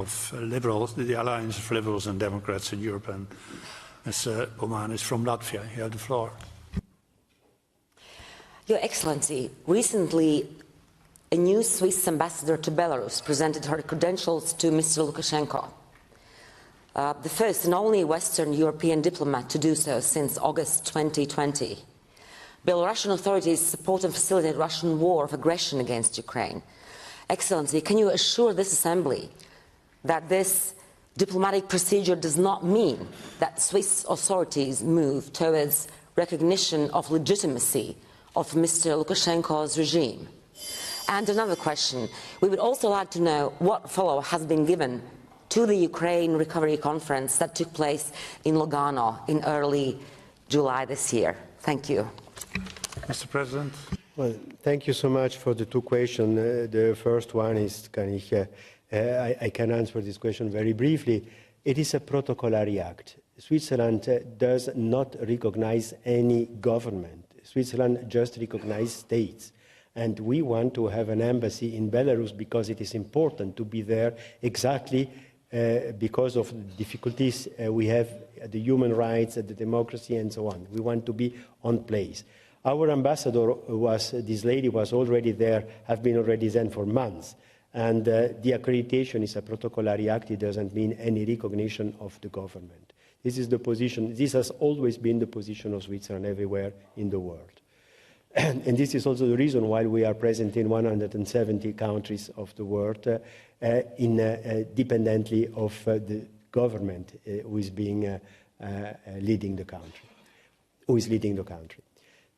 of liberals, the Alliance of Liberals and Democrats in Europe, and Mr. Oman is from Latvia. You have the floor. Your Excellency, recently a new Swiss ambassador to Belarus presented her credentials to Mr. Lukashenko, the first and only Western European diplomat to do so since August 2020. Belarusian authorities support and facilitate Russian war of aggression against Ukraine. Excellency, can you assure this Assembly that this diplomatic procedure does not mean that Swiss authorities move towards recognition of legitimacy of Mr. Lukashenko's regime? And another question, we would also like to know what follow has been given to the Ukraine Recovery Conference that took place in Lugano in early July this year. Thank you. Mr. President. Well, thank you so much for the two questions. The first one is, I can answer this question very briefly. It is a protocolary act. Switzerland does not recognize any government. Switzerland just recognizes states. And we want to have an embassy in Belarus because it is important to be there exactly because of the difficulties we have at the human rights, at the democracy, and so on. We want to be on place. Our ambassador this lady was already there, have been already there for months. And the accreditation is a protocolary act. It doesn't mean any recognition of the government. This is the position, this has always been the position of Switzerland everywhere in the world. And this is also the reason why we are present in 170 countries of the world, independently of the government who is leading the country.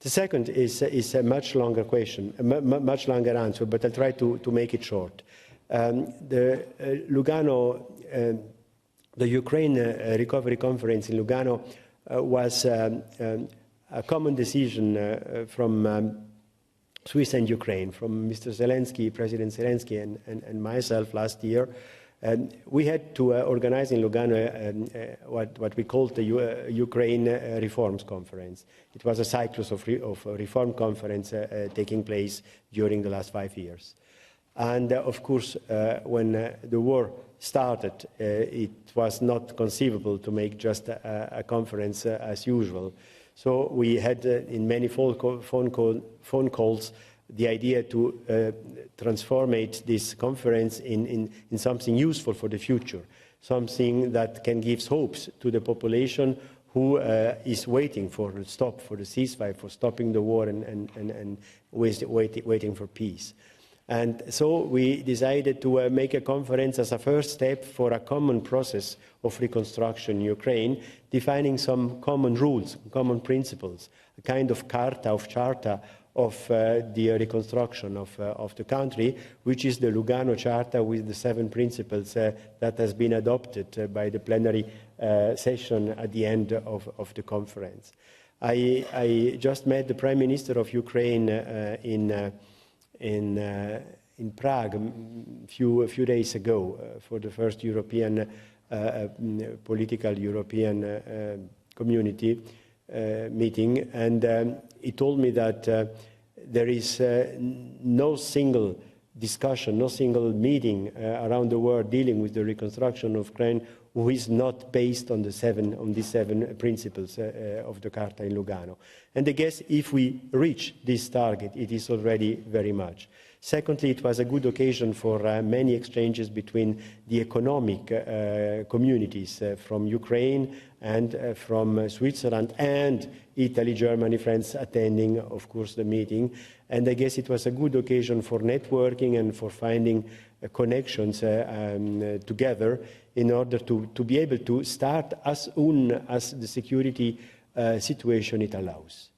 The second is a much longer question, a much longer answer, but I'll try to make it short. The Lugano, the Ukraine Recovery Conference in Lugano was a common decision from Swiss and Ukraine, from Mr. Zelensky, President Zelensky, and myself last year. We had to organize in Lugano what we called the Ukraine Reforms Conference. It was a cyclus of reform conference taking place during the last 5 years. And of course, when the war started, it was not conceivable to make just a conference as usual. So we had in many phone calls the idea to transform this conference in something useful for the future, something that can give hopes to the population who is waiting for the ceasefire, for stopping the war and waiting for peace. And so we decided to make a conference as a first step for a common process of reconstruction in Ukraine, defining some common rules, common principles, a kind of charter of the reconstruction of the country, which is the Lugano Charter with the 7 principles that has been adopted by the plenary session at the end of the conference. I just met the Prime Minister of Ukraine in Prague a few days ago for the first European political European community meeting, and he told me that there is no single discussion, no single meeting around the world dealing with the reconstruction of Ukraine who is not based on these 7 principles of the Carta in Lugano. And I guess if we reach this target, it is already very much. Secondly, it was a good occasion for many exchanges between the economic communities from Ukraine and from Switzerland and Italy, Germany, France attending, of course, the meeting. And I guess it was a good occasion for networking and for finding connections together in order to be able to start as soon as the security situation it allows.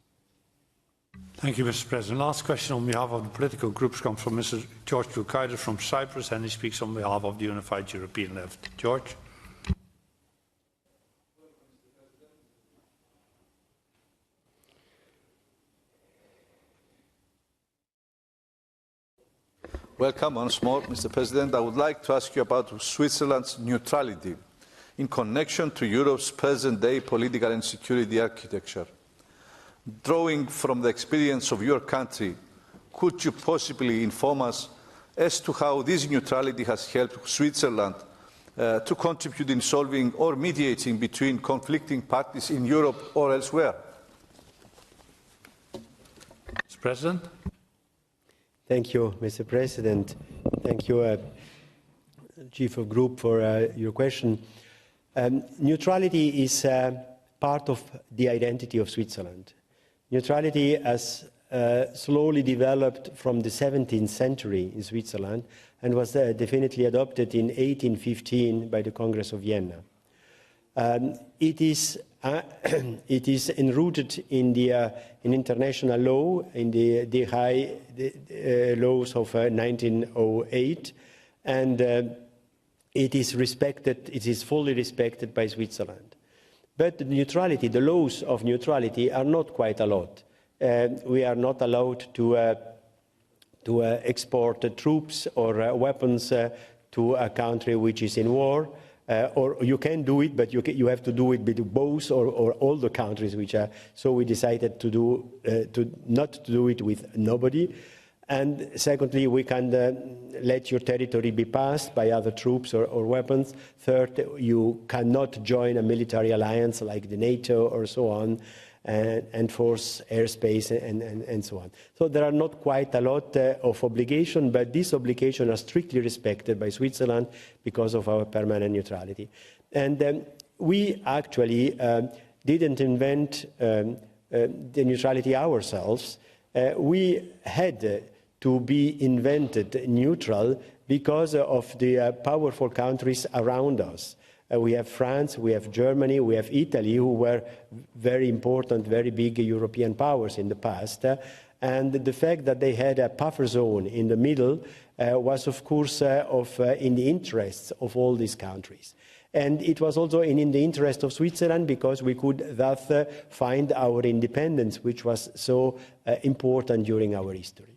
Thank you, Mr. President. Last question on behalf of the political groups comes from Mr. George ØԽԽ from Cyprus, and he speaks on behalf of the Unified European Left. George. Welcome once more, Mr. President. I would like to ask you about Switzerland's neutrality in connection to Europe's present-day political and security architecture. Drawing from the experience of your country, could you possibly inform us as to how this neutrality has helped Switzerland to contribute in solving or mediating between conflicting parties in Europe or elsewhere? Mr. President. Thank you, Mr. President. Thank you, Chief of Group, for your question. Neutrality is part of the identity of Switzerland. Neutrality has slowly developed from the 17th century in Switzerland and was definitely adopted in 1815 by the Congress of Vienna. It is enrooted in international law, in the high laws of 1908, and it is respected. It is fully respected by Switzerland. But the neutrality, the laws of neutrality, are not quite a lot. We are not allowed to export troops or weapons to a country which is in war. Or you can do it, but you have to do it with both or all the countries which are. So we decided to not do it with nobody. And secondly, we can let your territory be passed by other troops or weapons. Third, you cannot join a military alliance like the NATO or so on, and force airspace and so on. So there are not quite a lot of obligation, but these obligations are strictly respected by Switzerland because of our permanent neutrality. And we actually didn't invent the neutrality ourselves. We had to be invented neutral because of the powerful countries around us. We have France, we have Germany, we have Italy, who were very important, very big European powers in the past. And the fact that they had a buffer zone in the middle was, of course, in the interests of all these countries. And it was also in the interest of Switzerland because we could thus find our independence, which was so important during our history.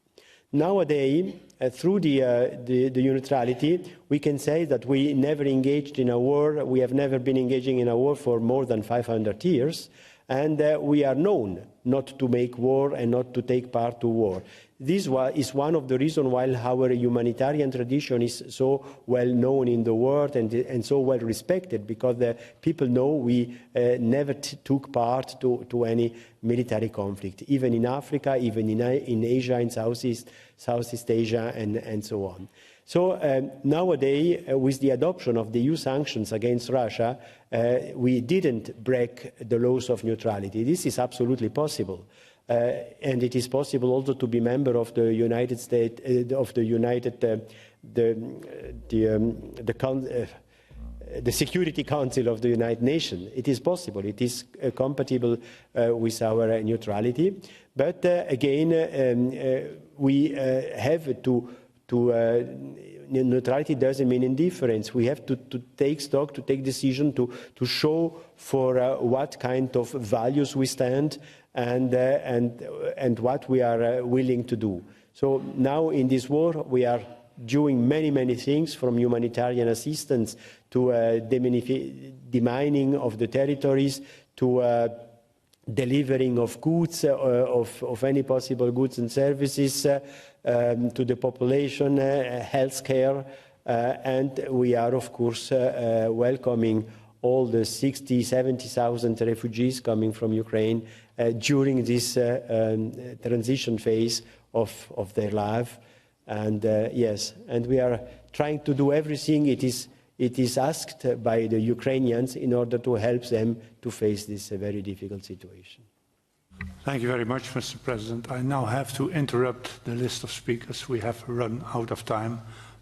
Nowadays, through the neutrality, we can say that we never engaged in a war. We have never been engaging in a war for more than 500 years, and we are known not to make war and not to take part to war. This is one of the reasons why our humanitarian tradition is so well known in the world and so well respected, because the people know we never took part to any military conflict, even in Africa, even in Asia, in Southeast Asia, and so on. So nowadays, with the adoption of the EU sanctions against Russia, we didn't break the laws of neutrality. This is absolutely possible. And it is possible also to be member of the United States, the Security Council of the United Nations. It is possible. It is compatible with our neutrality. But again, we have to neutrality doesn't mean indifference. We have to take stock, to take decision, to show for what kind of values we stand and what we are willing to do. So now in this war, we are doing many things, from humanitarian assistance to demining of the territories, to delivering of goods, of any possible goods and services to the population, healthcare, and we are, of course, welcoming all the 60,000, 70,000 refugees coming from Ukraine during this transition phase of their life. And yes, and we are trying to do everything it is asked by the Ukrainians in order to help them to face this very difficult situation. Thank you very much, Mr. President. I now have to interrupt the list of speakers. We have run out of time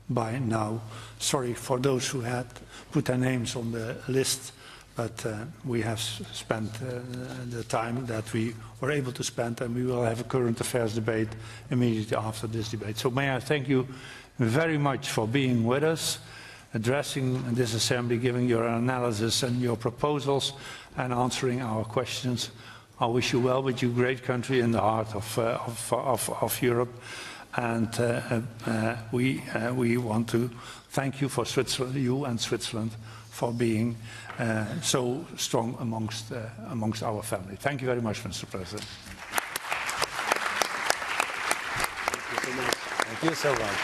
by now. Sorry for those who had put their names on the list, but we have spent the time that we were able to spend, and we will have a current affairs debate immediately after this debate. So may I thank you very much for being with us, addressing this assembly, giving your analysis and your proposals, and answering our questions. I wish you well with your great country in the heart of Europe. And we want to thank you for Switzerland, you and Switzerland, for being so strong amongst our family. Thank you very much, Mr. President. Thank you so much.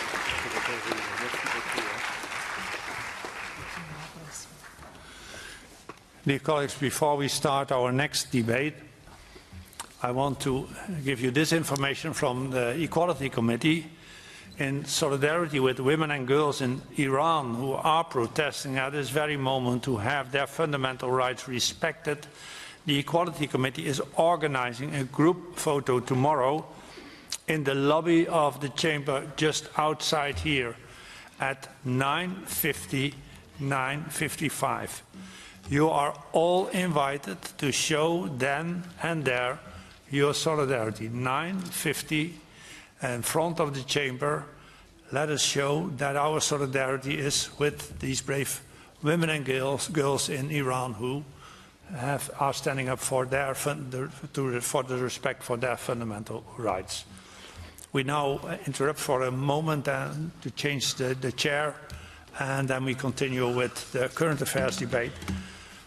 Dear colleagues, before we start our next debate, I want to give you this information from the Equality Committee. In solidarity with women and girls in Iran who are protesting at this very moment to have their fundamental rights respected, the Equality Committee is organizing a group photo tomorrow in the lobby of the chamber just outside here at 9:50, 9:55. You are all invited to show then and there your solidarity. 9:50 in front of the chamber. Let us show that our solidarity is with these brave women and girls in Iran who are standing up for the respect for their fundamental rights. We now interrupt for a moment to change the chair, and then we continue with the current affairs debate,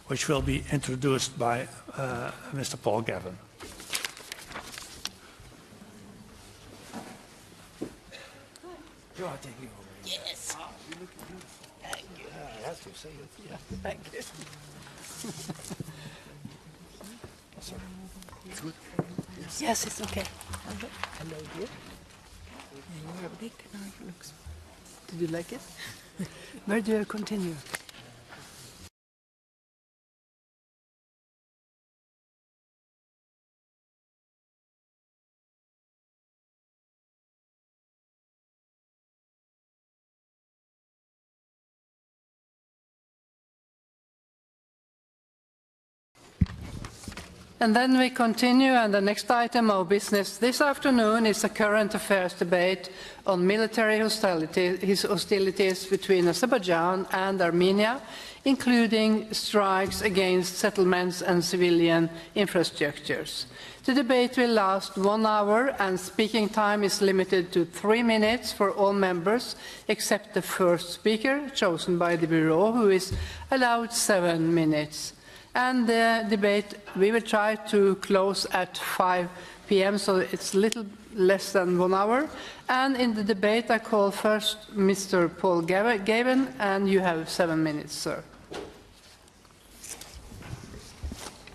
which will be introduced by Mr. Paul Gavin. You are taking over. Yes. Ah, you look beautiful. Thank you. I have to say it. Yeah. Thank you. Sorry. It's good. Yes, it's okay. Hello, dear. You're big now. Looks. Did you like it? Where do you continue? And then we continue, and the next item of business this afternoon is a current affairs debate on military hostilities between Azerbaijan and Armenia, including strikes against settlements and civilian infrastructures. The debate will last 1 hour, and speaking time is limited to 3 minutes for all members, except the first speaker, chosen by the Bureau, who is allowed 7 minutes. And the debate, we will try to close at 5 p.m., so it's a little less than 1 hour. And in the debate, I call first Mr. Paul Gavin, and you have 7 minutes, sir.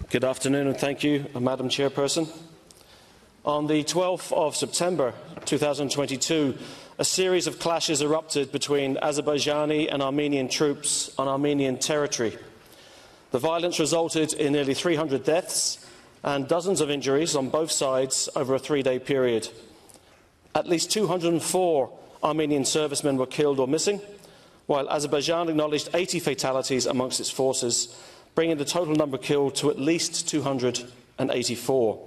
Good afternoon, and thank you, Madam Chairperson. On the 12th of September 2022, a series of clashes erupted between Azerbaijani and Armenian troops on Armenian territory. The violence resulted in nearly 300 deaths and dozens of injuries on both sides over a 3-day period. At least 204 Armenian servicemen were killed or missing, while Azerbaijan acknowledged 80 fatalities amongst its forces, bringing the total number killed to at least 284.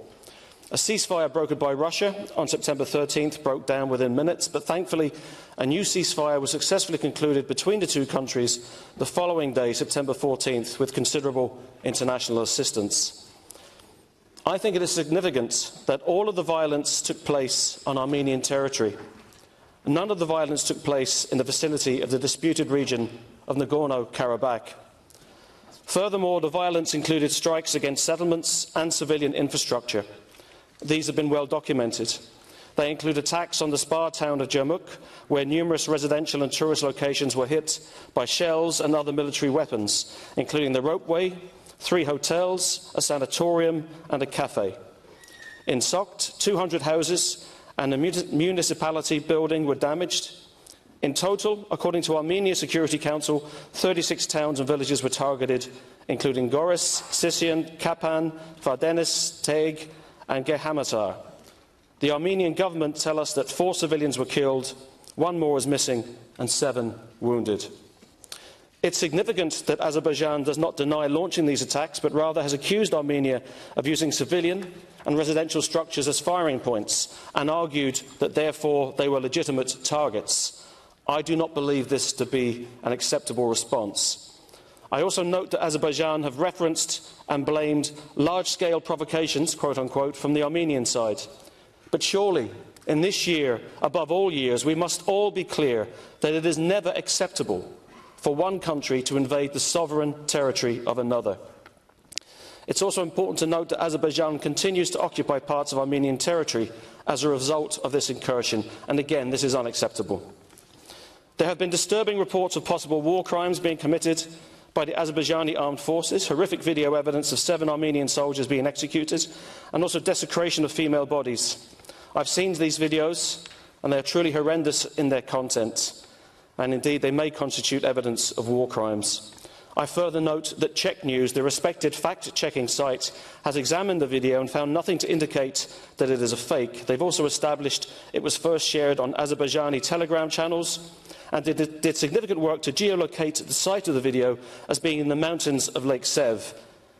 A ceasefire brokered by Russia on September 13th broke down within minutes, but thankfully a new ceasefire was successfully concluded between the two countries the following day, September 14th, with considerable international assistance. I think it is significant that all of the violence took place on Armenian territory. None of the violence took place in the vicinity of the disputed region of Nagorno-Karabakh. Furthermore, the violence included strikes against settlements and civilian infrastructure. These have been well documented. They include attacks on the spa town of Jermuk, where numerous residential and tourist locations were hit by shells and other military weapons, including the ropeway, 3 hotels, a sanatorium and a cafe. In Sokt, 200 houses and a municipality building were damaged. In total, according to Armenia Security Council, 36 towns and villages were targeted, including Goris, Sisian, Kapan, Vardenis, Teg and Gehamatar. The Armenian government tell us that 4 civilians were killed, 1 more is missing and 7 wounded. It's significant that Azerbaijan does not deny launching these attacks, but rather has accused Armenia of using civilian and residential structures as firing points and argued that therefore they were legitimate targets. I do not believe this to be an acceptable response. I also note that Azerbaijan have referenced and blamed large-scale provocations, quote-unquote, from the Armenian side. But surely, in this year, above all years, we must all be clear that it is never acceptable for one country to invade the sovereign territory of another. It's also important to note that Azerbaijan continues to occupy parts of Armenian territory as a result of this incursion, and again, this is unacceptable. There have been disturbing reports of possible war crimes being committed by the Azerbaijani armed forces, horrific video evidence of 7 Armenian soldiers being executed, and also desecration of female bodies. I've seen these videos, and they are truly horrendous in their content, and indeed they may constitute evidence of war crimes. I further note that Czech News, the respected fact-checking site, has examined the video and found nothing to indicate that it is a fake. They've also established it was first shared on Azerbaijani Telegram channels, and did significant work to geolocate the site of the video as being in the mountains of Lake Sev,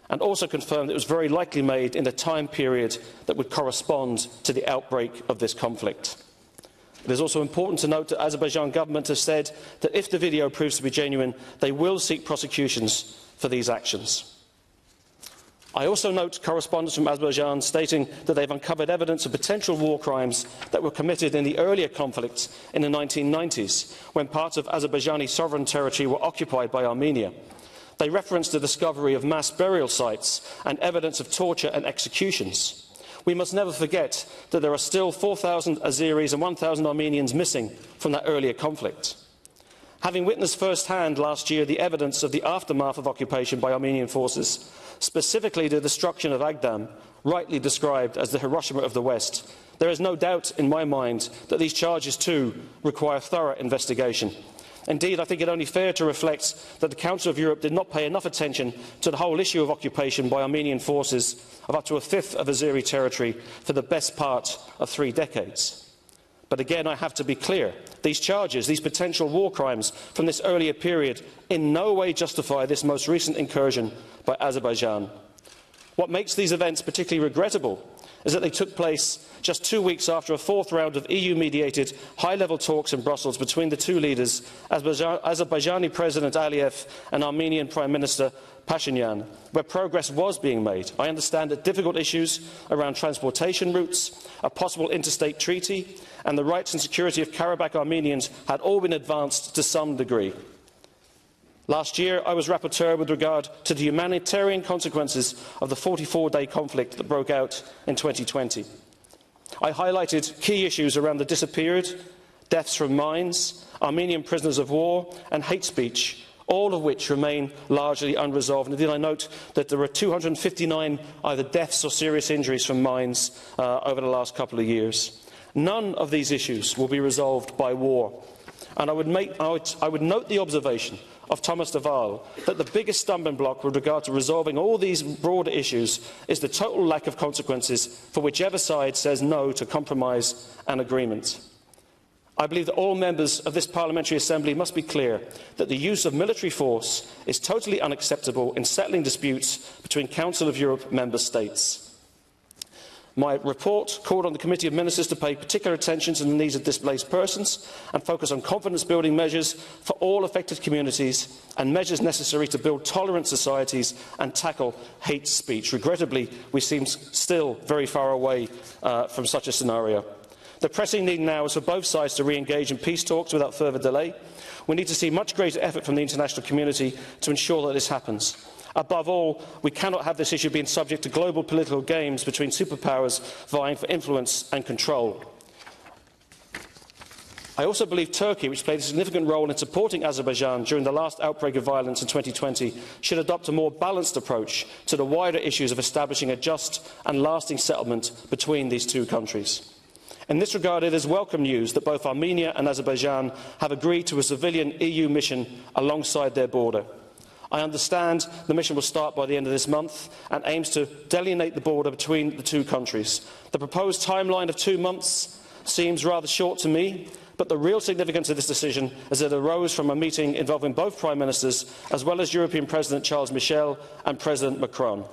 and also confirmed it was very likely made in a time period that would correspond to the outbreak of this conflict. It is also important to note that the Azerbaijan government has said that if the video proves to be genuine, they will seek prosecutions for these actions. I also note correspondence from Azerbaijan stating that they've uncovered evidence of potential war crimes that were committed in the earlier conflicts in the 1990s, when parts of Azerbaijani sovereign territory were occupied by Armenia. They referenced the discovery of mass burial sites and evidence of torture and executions. We must never forget that there are still 4,000 Azeris and 1,000 Armenians missing from that earlier conflict. Having witnessed firsthand last year the evidence of the aftermath of occupation by Armenian forces, specifically the destruction of Agdam, rightly described as the Hiroshima of the West, there is no doubt in my mind that these charges too require thorough investigation. Indeed, I think it only fair to reflect that the Council of Europe did not pay enough attention to the whole issue of occupation by Armenian forces of up to a fifth of Azeri territory for the best part of 3 decades. But again, I have to be clear. These charges, these potential war crimes from this earlier period, in no way justify this most recent incursion by Azerbaijan. What makes these events particularly regrettable is that they took place just 2 weeks after a 4th round of EU-mediated high-level talks in Brussels between the two leaders, Azerbaijani President Aliyev and Armenian Prime Minister Pashinyan, where progress was being made. I understand that difficult issues around transportation routes, a possible interstate treaty, and the rights and security of Karabakh Armenians had all been advanced to some degree. Last year, I was rapporteur with regard to the humanitarian consequences of the 44-day conflict that broke out in 2020. I highlighted key issues around the disappeared, deaths from mines, Armenian prisoners of war, and hate speech, all of which remain largely unresolved. Indeed, I note that there are 259 either deaths or serious injuries from mines over the last couple of years. None of these issues will be resolved by war. And I would note the observation of Thomas de Waal that the biggest stumbling block with regard to resolving all these broader issues is the total lack of consequences for whichever side says no to compromise and agreement. I believe that all members of this Parliamentary Assembly must be clear that the use of military force is totally unacceptable in settling disputes between Council of Europe member states. My report called on the Committee of Ministers to pay particular attention to the needs of displaced persons and focus on confidence-building measures for all affected communities and measures necessary to build tolerant societies and tackle hate speech. Regrettably, we seem still very far away from such a scenario. The pressing need now is for both sides to re-engage in peace talks without further delay. We need to see much greater effort from the international community to ensure that this happens. Above all, we cannot have this issue being subject to global political games between superpowers vying for influence and control. I also believe Turkey, which played a significant role in supporting Azerbaijan during the last outbreak of violence in 2020, should adopt a more balanced approach to the wider issues of establishing a just and lasting settlement between these two countries. In this regard, it is welcome news that both Armenia and Azerbaijan have agreed to a civilian EU mission alongside their border. I understand the mission will start by the end of this month and aims to delineate the border between the two countries. The proposed timeline of 2 months seems rather short to me, but the real significance of this decision is that it arose from a meeting involving both Prime Ministers, as well as European President Charles Michel and President Macron.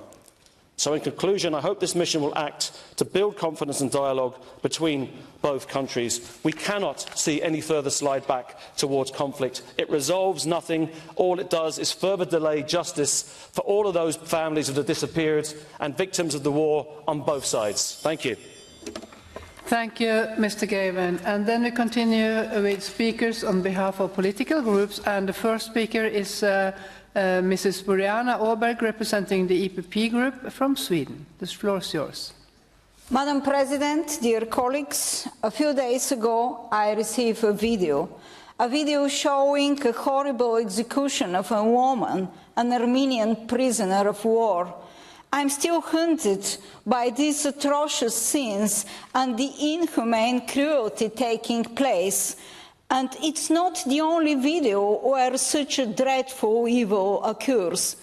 So in conclusion, I hope this mission will act to build confidence and dialogue between both countries. We cannot see any further slide back towards conflict. It resolves nothing. All it does is further delay justice for all of those families that have disappeared and victims of the war on both sides. Thank you. Thank you, Mr. Gavin. And then we continue with speakers on behalf of political groups. And the first speaker is Mrs. Boriana Åberg, representing the EPP group from Sweden. The floor is yours. Madam President, dear colleagues, a few days ago I received a video a video showing a horrible execution of a woman, an Armenian prisoner of war. I'm still haunted by these atrocious scenes and the inhumane cruelty taking place. And it's not the only video where such a dreadful evil occurs.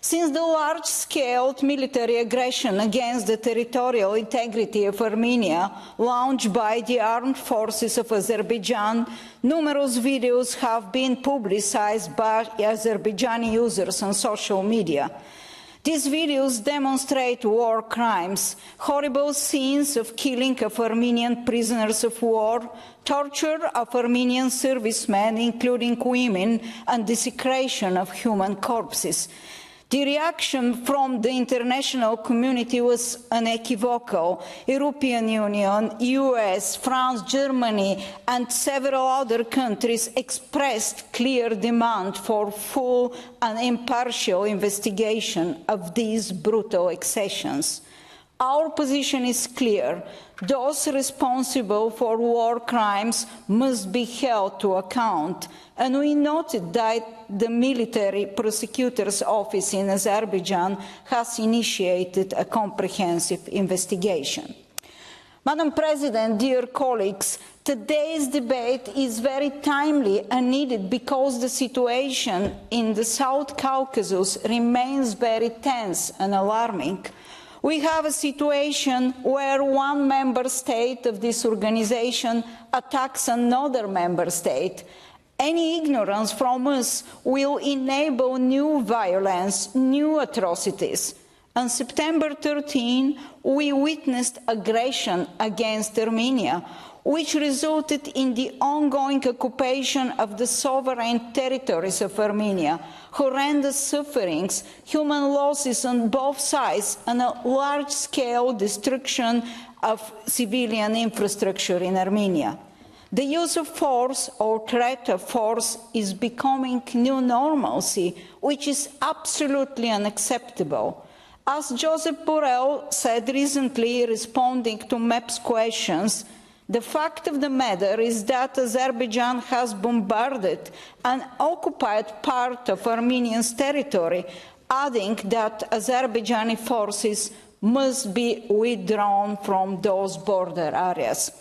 Since the large-scale military aggression against the territorial integrity of Armenia launched by the armed forces of Azerbaijan, numerous videos have been publicized by Azerbaijani users on social media. These videos demonstrate war crimes, horrible scenes of killing of Armenian prisoners of war, torture of Armenian servicemen, including women, and desecration of human corpses. The reaction from the international community was unequivocal. European Union, US, France, Germany, and several other countries expressed clear demand for full and impartial investigation of these brutal excessions. Our position is clear. Those responsible for war crimes must be held to account. And we noted that the military prosecutor's office in Azerbaijan has initiated a comprehensive investigation. Madam President, dear colleagues, today's debate is very timely and needed because the situation in the South Caucasus remains very tense and alarming. We have a situation where one member state of this organization attacks another member state. Any ignorance from us will enable new violence, new atrocities. On September 13, we witnessed aggression against Armenia, which resulted in the ongoing occupation of the sovereign territories of Armenia, horrendous sufferings, human losses on both sides, and a large-scale destruction of civilian infrastructure in Armenia. The use of force or threat of force is becoming new normalcy, which is absolutely unacceptable. As Joseph Borrell said recently, responding to MEP's questions, the fact of the matter is that Azerbaijan has bombarded an occupied part of Armenia's territory, adding that Azerbaijani forces must be withdrawn from those border areas.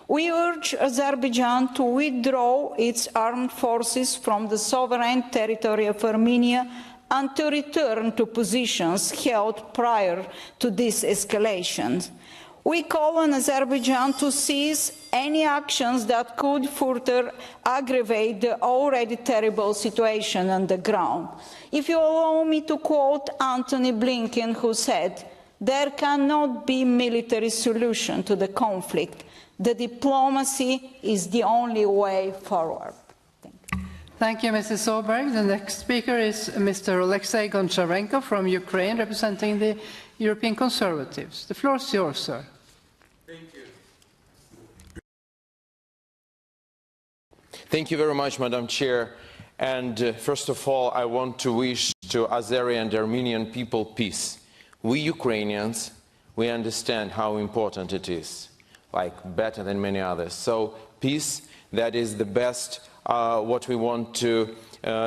We urge Azerbaijan to withdraw its armed forces from the sovereign territory of Armenia and to return to positions held prior to this escalation. We call on Azerbaijan to cease any actions that could further aggravate the already terrible situation on the ground. If you allow me to quote Antony Blinken, who said, "There cannot be military solution to the conflict. The diplomacy is the only way forward." Thank you, Mrs. Solberg. The next speaker is Mr. Alexei Goncharenko from Ukraine, representing the European Conservatives. The floor is yours, sir. Thank you. Thank you very much, Madam Chair. And first of all, I want to wish to Azeri and Armenian people peace. We Ukrainians, we understand how important it is, like better than many others. So peace, that is the best what we want to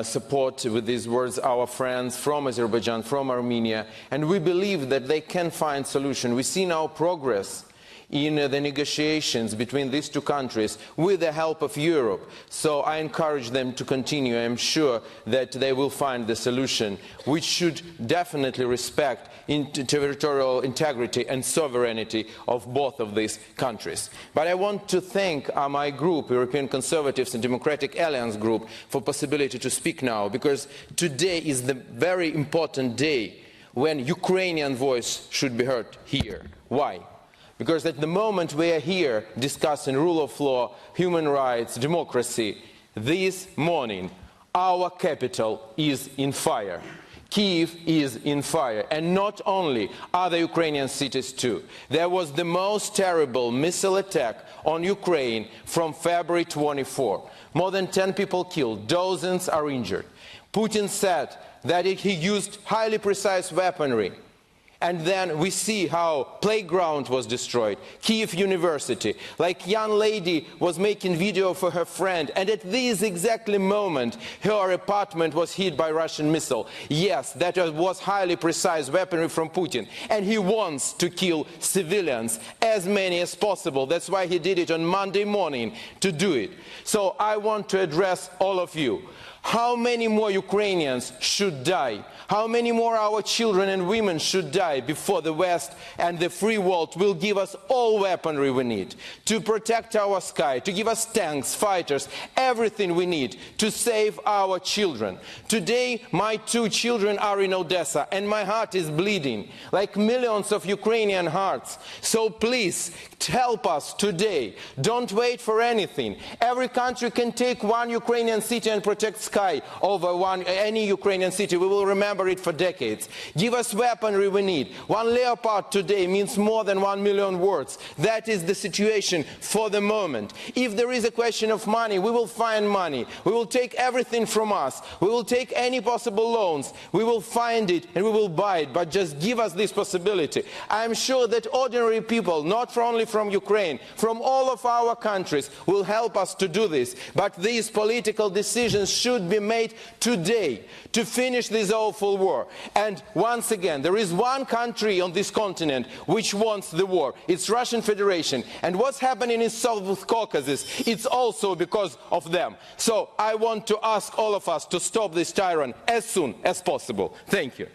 support with these words our friends from Azerbaijan, from Armenia, and we believe that they can find solution. We see now progress in the negotiations between these two countries with the help of Europe. So I encourage them to continue. I am sure that they will find the solution, which should definitely respect territorial integrity and sovereignty of both of these countries. But I want to thank my group, European Conservatives and Democratic Alliance Group, for the possibility to speak now, because today is the very important day when Ukrainian voice should be heard here. Why? Because at the moment we are here discussing rule of law, human rights, democracy, this morning our capital is in fire. Kyiv is in fire, and not only other Ukrainian cities too. There was the most terrible missile attack on Ukraine from February 24. More than 10 people killed, dozens are injured. Putin said that he used highly precise weaponry, And then we see how playground was destroyed, Kiev University, like young lady was making video for her friend, and at this exactly moment her apartment was hit by Russian missile. Yes, that was highly precise weaponry from Putin, and he wants to kill civilians, as many as possible. That's why he did it on Monday morning to do it. So I want to address all of you. How many more Ukrainians should die? How many more our children and women should die before the West and the free world will give us all weaponry we need to protect our sky, to give us tanks, fighters, everything we need to save our children? Today, my 2 children are in Odessa and my heart is bleeding, like millions of Ukrainian hearts. So please, help us today. Don't wait for anything. Every country can take one Ukrainian city and protect sky over any Ukrainian city. We will remember it for decades. Give us weaponry we need. One Leopard today means more than 1 million words. That is the situation for the moment. If there is a question of money, we will find money. We will take everything from us. We will take any possible loans. We will find it and we will buy it. But just give us this possibility. I am sure that ordinary people, not only from Ukraine, from all of our countries, will help us to do this. But these political decisions should be made today to finish this awful war. And once again, there is one country on this continent which wants the war. It's Russian Federation. And what's happening in South Caucasus, it's also because of them. So I want to ask all of us to stop this tyrant as soon as possible. Thank you.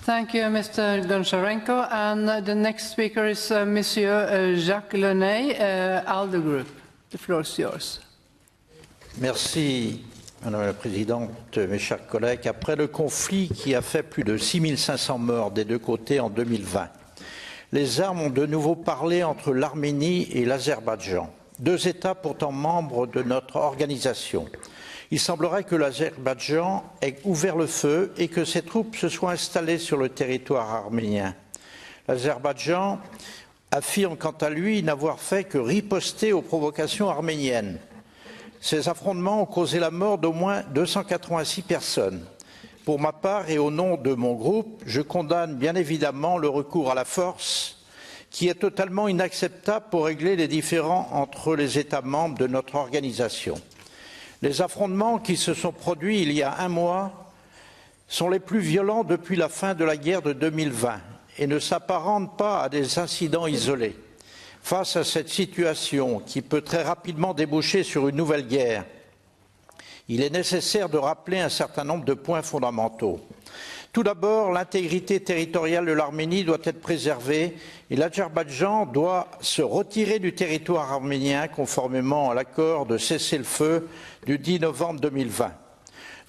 Thank you, Mr. Goncharenko. And the next speaker is Monsieur Jacques Lenay, ALDE Group. The floor is yours. Merci, Madame la Présidente, mes chers collègues. Après le conflit qui a fait plus de 6500 morts des deux côtés en 2020, les armes ont de nouveau parlé entre l'Arménie et l'Azerbaïdjan, 2 États pourtant membres de notre organisation. Il semblerait que l'Azerbaïdjan ait ouvert le feu et que ses troupes se soient installées sur le territoire arménien. L'Azerbaïdjan affirme quant à lui n'avoir fait que riposter aux provocations arméniennes. Ces affrontements ont causé la mort d'au moins 286 personnes. Pour ma part et au nom de mon groupe, je condamne bien évidemment le recours à la force qui est totalement inacceptable pour régler les différends entre les États membres de notre organisation. Les affrontements qui se sont produits il y a un mois sont les plus violents depuis la fin de la guerre de 2020 et ne s'apparentent pas à des incidents isolés. Face à cette situation qui peut très rapidement déboucher sur une nouvelle guerre, il est nécessaire de rappeler un certain nombre de points fondamentaux. Tout d'abord, l'intégrité territoriale de l'Arménie doit être préservée et l'Azerbaïdjan doit se retirer du territoire arménien conformément à l'accord de cessez-le-feu du 10 novembre 2020.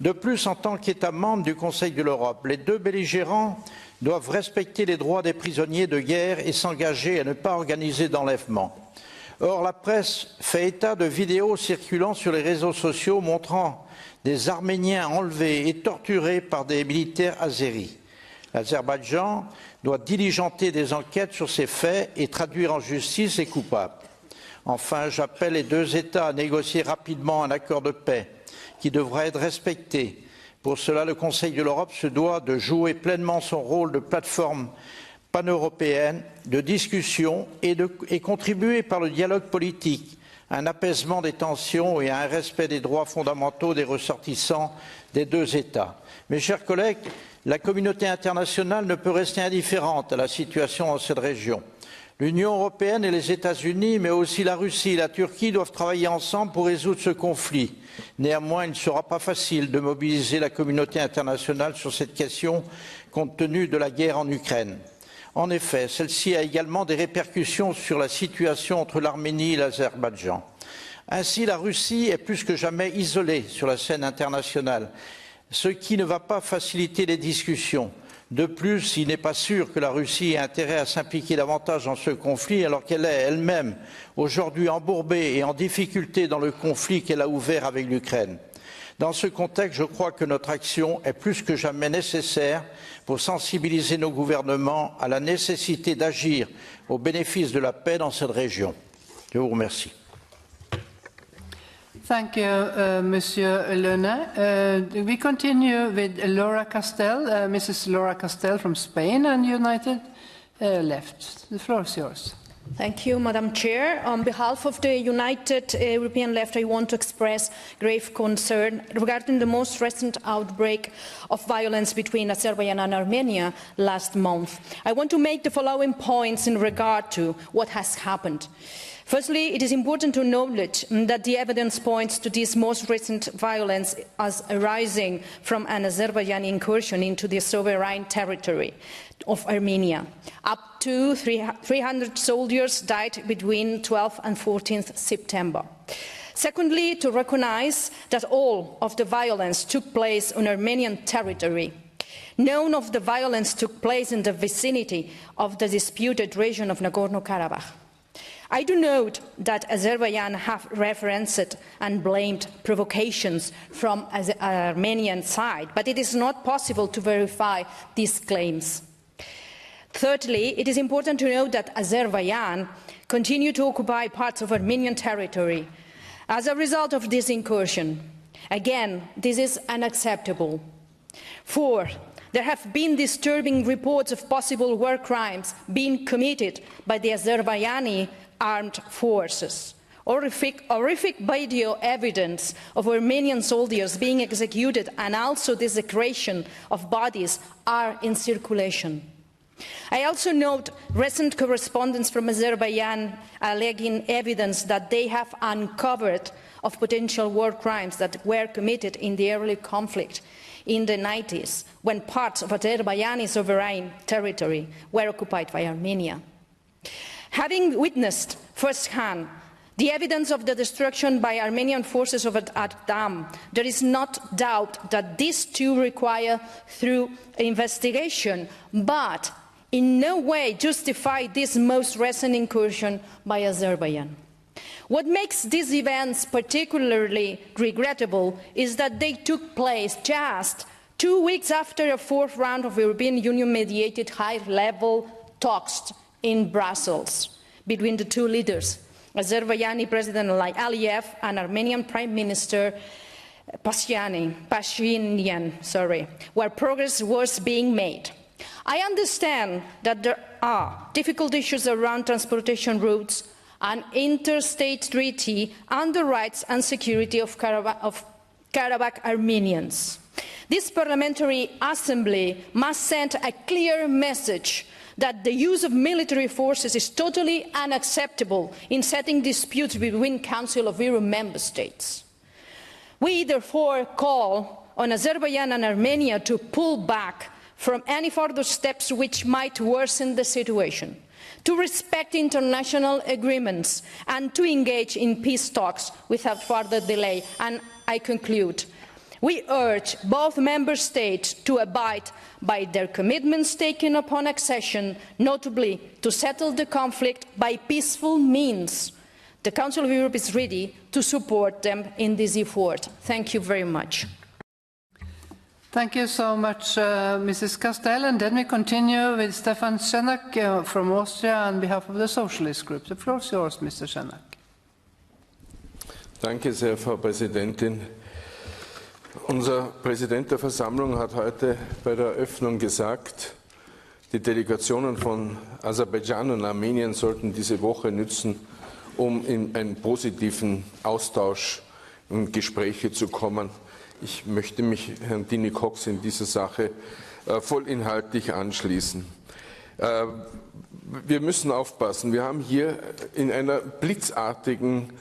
De plus, en tant qu'État membre du Conseil de l'Europe, les 2 belligérants doivent respecter les droits des prisonniers de guerre et s'engager à ne pas organiser d'enlèvement. Or, la presse fait état de vidéos circulant sur les réseaux sociaux montrant des Arméniens enlevés et torturés par des militaires azéris. L'Azerbaïdjan doit diligenter des enquêtes sur ces faits et traduire en justice les coupables. Enfin, j'appelle les 2 États à négocier rapidement un accord de paix qui devra être respecté. Pour cela, le Conseil de l'Europe se doit de jouer pleinement son rôle de plateforme pan-européenne de discussion et contribuer par le dialogue politique à un apaisement des tensions et à un respect des droits fondamentaux des ressortissants des 2 États. Mes chers collègues, la communauté internationale ne peut rester indifférente à la situation dans cette région. L'Union européenne et les États-Unis, mais aussi la Russie et la Turquie doivent travailler ensemble pour résoudre ce conflit. Néanmoins, il ne sera pas facile de mobiliser la communauté internationale sur cette question compte tenu de la guerre en Ukraine. En effet, celle-ci a également des répercussions sur la situation entre l'Arménie et l'Azerbaïdjan. Ainsi, la Russie est plus que jamais isolée sur la scène internationale, ce qui ne va pas faciliter les discussions. De plus, il n'est pas sûr que la Russie ait intérêt à s'impliquer davantage dans ce conflit alors qu'elle est elle-même aujourd'hui embourbée et en difficulté dans le conflit qu'elle a ouvert avec l'Ukraine. Dans ce contexte, je crois que notre action est plus que jamais nécessaire pour sensibiliser nos gouvernements à la nécessité d'agir au bénéfice de la paix dans cette région. Je vous remercie. Thank you, Monsieur Lene. We continue with Laura Castel, Mrs. Laura Castel from Spain and United Left. The floor is yours. Thank you, Madam Chair. On behalf of the United European Left, I want to express grave concern regarding the most recent outbreak of violence between Azerbaijan and Armenia last month. I want to make the following points in regard to what has happened. Firstly, it is important to acknowledge that the evidence points to this most recent violence as arising from an Azerbaijani incursion into the sovereign territory of Armenia. Up to 300 soldiers died between 12th and 14th September. Secondly, to recognize that all of the violence took place on Armenian territory. None of the violence took place in the vicinity of the disputed region of Nagorno-Karabakh. I do note that Azerbaijan have referenced and blamed provocations from the Armenian side, but it is not possible to verify these claims. Thirdly, it is important to note that Azerbaijan continued to occupy parts of Armenian territory as a result of this incursion. Again, this is unacceptable. Fourth, there have been disturbing reports of possible war crimes being committed by the Azerbaijani armed forces. Horrific video evidence of Armenian soldiers being executed and also desecration of bodies are in circulation. I also note recent correspondence from Azerbaijan alleging evidence that they have uncovered of potential war crimes that were committed in the early conflict in the 90s, when parts of Azerbaijani sovereign territory were occupied by Armenia. Having witnessed firsthand the evidence of the destruction by Armenian forces of Ardam, there is not doubt that these too require thorough investigation, but in no way justify this most recent incursion by Azerbaijan. What makes these events particularly regrettable is that they took place just 2 weeks after a fourth round of European Union-mediated high-level talks in Brussels between the two leaders, Azerbaijani President Aliyev and Armenian Prime Minister Pashinyan, where progress was being made. I understand that there are difficult issues around transportation routes and interstate treaty and the rights and security of Karabakh Armenians. This parliamentary assembly must send a clear message that the use of military forces is totally unacceptable in settling disputes between Council of Europe member states. We therefore call on Azerbaijan and Armenia to pull back from any further steps which might worsen the situation, to respect international agreements and to engage in peace talks without further delay. And I conclude. We urge both member states to abide by their commitments taken upon accession, notably to settle the conflict by peaceful means. The Council of Europe is ready to support them in this effort. Thank you very much. Thank you so much, Mrs. Castell. And then we continue with Stefan Schenak from Austria on behalf of the Socialist Group. The floor is yours, Mr. Schenak. Danke sehr, Frau Präsidentin. Unser Präsident der Versammlung hat heute bei der Eröffnung gesagt, die Delegationen von Aserbaidschan und Armenien sollten diese Woche nützen, um in einen positiven Austausch und Gespräche zu kommen. Ich möchte mich Herrn Dini Cox in dieser Sache vollinhaltlich anschließen. Wir müssen aufpassen. Wir haben hier in einer blitzartigen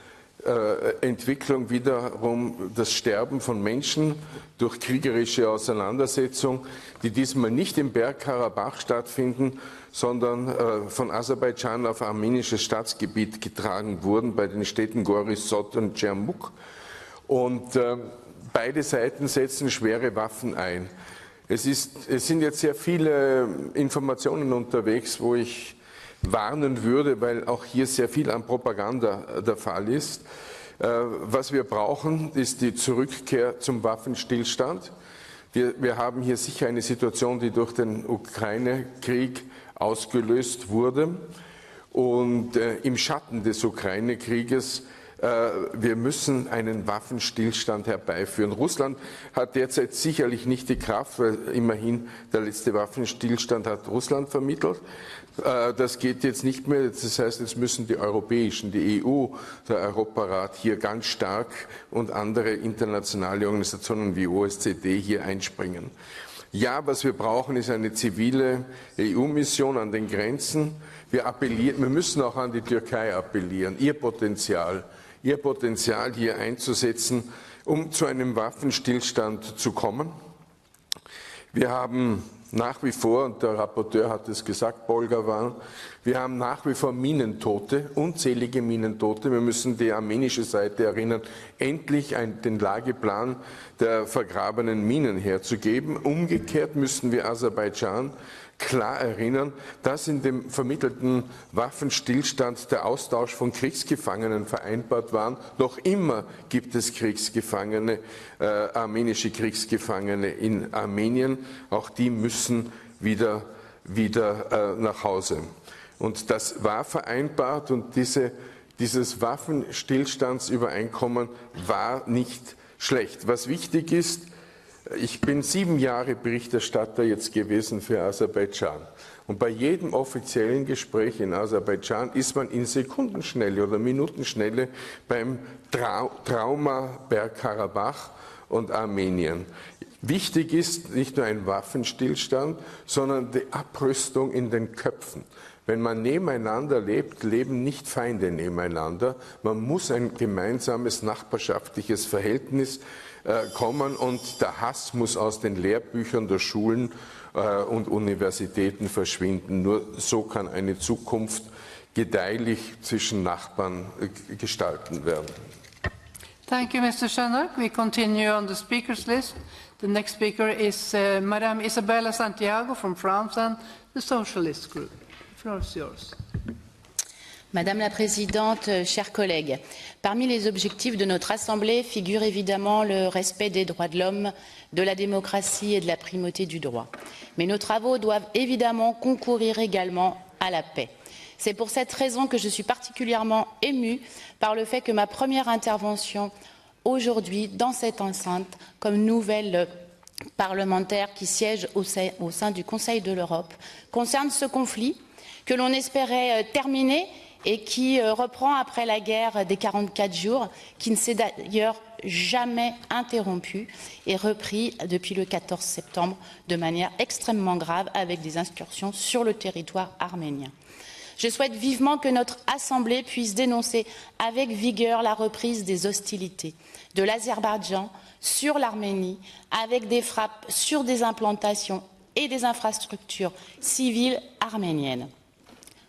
Entwicklung wiederum das Sterben von Menschen durch kriegerische Auseinandersetzung, die diesmal nicht im Bergkarabach stattfinden, sondern von Aserbaidschan auf armenisches Staatsgebiet getragen wurden, bei den Städten Goris, Sot und Djermuk. Und beide Seiten setzen schwere Waffen ein. Es sind jetzt sehr viele Informationen unterwegs, wo ich warnen würde, weil auch hier sehr viel an Propaganda der Fall ist. Was wir brauchen, ist die Zurückkehr zum Waffenstillstand. Wir haben hier sicher eine Situation, die durch den Ukraine-Krieg ausgelöst wurde. Und im Schatten des Ukraine-Krieges wir müssen einen Waffenstillstand herbeiführen. Russland hat derzeit sicherlich nicht die Kraft, weil immerhin der letzte Waffenstillstand hat Russland vermittelt. Das geht jetzt nicht mehr. Das heißt, jetzt müssen die Europäischen, die EU, der Europarat hier ganz stark und andere internationale Organisationen wie OSZE hier einspringen. Ja, was wir brauchen, ist eine zivile EU-Mission an den Grenzen. Wir müssen auch an die Türkei appellieren, ihr Potenzial hier einzusetzen, um zu einem Waffenstillstand zu kommen. Wir haben nach wie vor, und der Rapporteur hat es gesagt, Bolgawan, wir haben nach wie vor Minentote, unzählige Minentote. Wir müssen die armenische Seite erinnern, endlich den Lageplan der vergrabenen Minen herzugeben. Umgekehrt müssen wir Aserbaidschan klar erinnern, dass in dem vermittelten Waffenstillstand der Austausch von Kriegsgefangenen vereinbart war. Noch immer gibt es Kriegsgefangene, armenische Kriegsgefangene in Armenien. Auch die müssen wieder nach Hause. Und das war vereinbart und dieses Waffenstillstandsübereinkommen war nicht schlecht. Was wichtig ist, ich bin 7 Jahre Berichterstatter jetzt gewesen für Aserbaidschan. Und bei jedem offiziellen Gespräch in Aserbaidschan ist man in Sekundenschnelle oder Minutenschnelle beim Trauma Bergkarabach und Armenien. Wichtig ist nicht nur ein Waffenstillstand, sondern die Abrüstung in den Köpfen. Wenn man nebeneinander lebt, leben nicht Feinde nebeneinander. Man muss ein gemeinsames nachbarschaftliches Verhältnis kommen und der Hass muss aus den Lehrbüchern der Schulen und Universitäten verschwinden. Nur so kann eine Zukunft gedeihlich zwischen Nachbarn gestalten werden. Thank you, Mr. Shanak. We continue on the speakers list. The next speaker is Madame Isabella Santiago from France and the Socialist Group. The floor is yours. Madame la Présidente, chers collègues, parmi les objectifs de notre Assemblée figure évidemment le respect des droits de l'homme, de la démocratie et de la primauté du droit. Mais nos travaux doivent évidemment concourir également à la paix. C'est pour cette raison que je suis particulièrement émue par le fait que ma première intervention aujourd'hui dans cette enceinte, comme nouvelle parlementaire qui siège au sein du Conseil de l'Europe, concerne ce conflit que l'on espérait terminer et qui reprend après la guerre des 44 jours, qui ne s'est d'ailleurs jamais interrompu et repris depuis le 14 septembre de manière extrêmement grave avec des incursions sur le territoire arménien. Je souhaite vivement que notre Assemblée puisse dénoncer avec vigueur la reprise des hostilités de l'Azerbaïdjan sur l'Arménie avec des frappes sur des implantations et des infrastructures civiles arméniennes.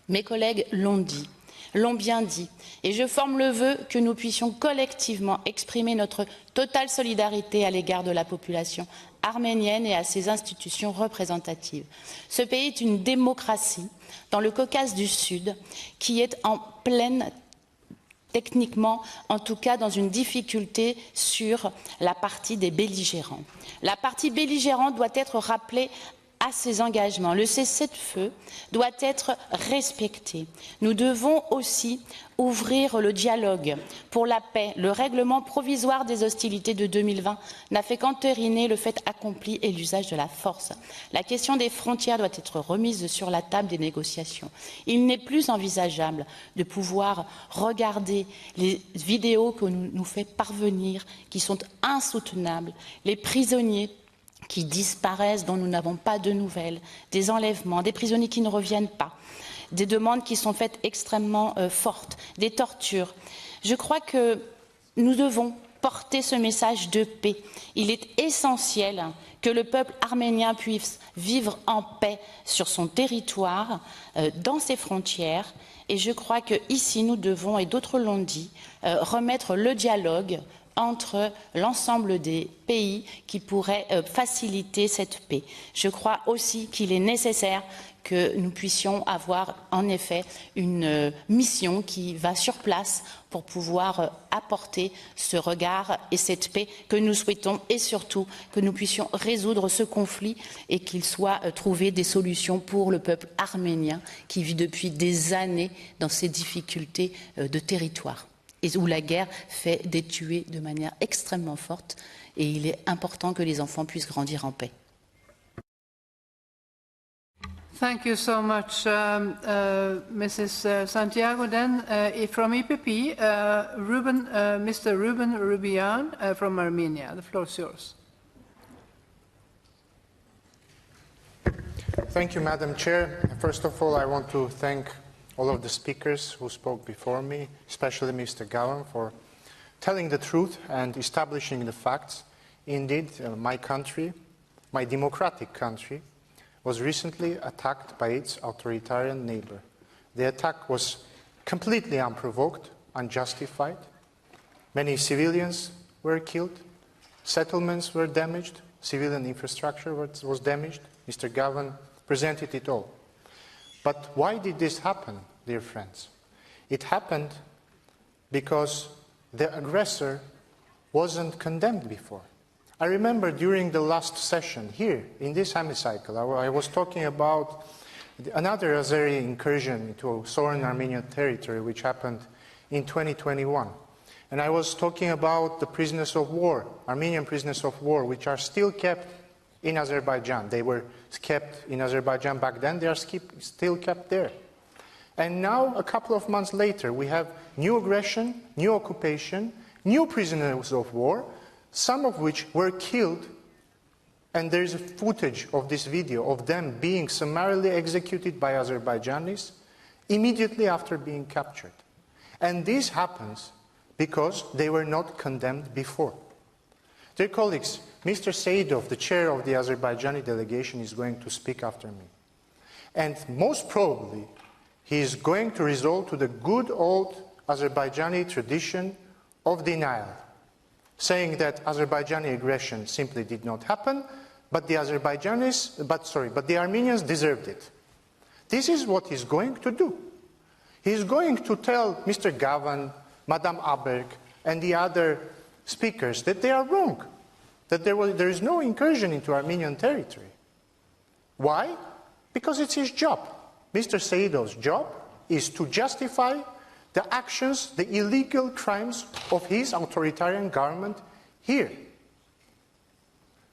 Mes collègues l'ont bien dit, et je forme le vœu que nous puissions collectivement exprimer notre totale solidarité à l'égard de la population arménienne et à ses institutions représentatives. Ce pays est une démocratie dans le Caucase du Sud qui est en pleine, techniquement, en tout cas dans une difficulté sur la partie des belligérants. La partie belligérante doit être rappelée à ses engagements. Le cessez-le-feu doit être respecté. Nous devons aussi ouvrir le dialogue pour la paix. Le règlement provisoire des hostilités de 2020 n'a fait qu'entériner le fait accompli et l'usage de la force. La question des frontières doit être remise sur la table des négociations. Il n'est plus envisageable de pouvoir regarder les vidéos que nous fait parvenir, qui sont insoutenables, les prisonniers qui disparaissent, dont nous n'avons pas de nouvelles, des enlèvements, des prisonniers qui ne reviennent pas, des demandes qui sont faites extrêmement fortes, des tortures. Je crois que nous devons porter ce message de paix. Il est essentiel que le peuple arménien puisse vivre en paix sur son territoire, dans ses frontières. Et je crois qu'ici, nous devons, et d'autres l'ont dit, remettre le dialogue entre l'ensemble des pays qui pourraient faciliter cette paix. Je crois aussi qu'il est nécessaire que nous puissions avoir en effet une mission qui va sur place pour pouvoir apporter ce regard et cette paix que nous souhaitons et surtout que nous puissions résoudre ce conflit et qu'il soit trouvé des solutions pour le peuple arménien qui vit depuis des années dans ces difficultés de territoire. et où la guerre fait des tués de manière extrêmement forte, et il est important que les enfants puissent grandir en paix. Thank you so much, Mrs. Santiago. Then, from EPP, Mr. Ruben Rubian from Armenia. The floor is yours. Thank you, Madam Chair. First of all, I want to thank all of the speakers who spoke before me, especially Mr. Gowan, for telling the truth and establishing the facts. Indeed, my country, my democratic country, was recently attacked by its authoritarian neighbor. The attack was completely unprovoked, unjustified. Many civilians were killed, settlements were damaged, civilian infrastructure was damaged. Mr. Gowan presented it all. But why did this happen, dear friends? It happened because the aggressor wasn't condemned before. I remember during the last session here in this hemicycle, I was talking about another Azeri incursion into southern Armenian territory which happened in 2021. And I was talking about the prisoners of war, Armenian prisoners of war, which are still kept in Azerbaijan. They were kept in Azerbaijan back then, they are still kept there. And now, a couple of months later, we have new aggression, new occupation, new prisoners of war, some of which were killed, and there is footage of this video of them being summarily executed by Azerbaijanis immediately after being captured. And this happens because they were not condemned before. Dear colleagues, Mr. Seidov, the chair of the Azerbaijani delegation, is going to speak after me. And most probably, he is going to resort to the good old Azerbaijani tradition of denial, saying that Azerbaijani aggression simply did not happen, but the Armenians deserved it. This is what he's going to do. He's going to tell Mr. Gowan, Madame Aberg, and the other speakers that they are wrong, that there is no incursion into Armenian territory. Why? Because it's his job. Mr. Seidov's job is to justify the actions, the illegal crimes of his authoritarian government here.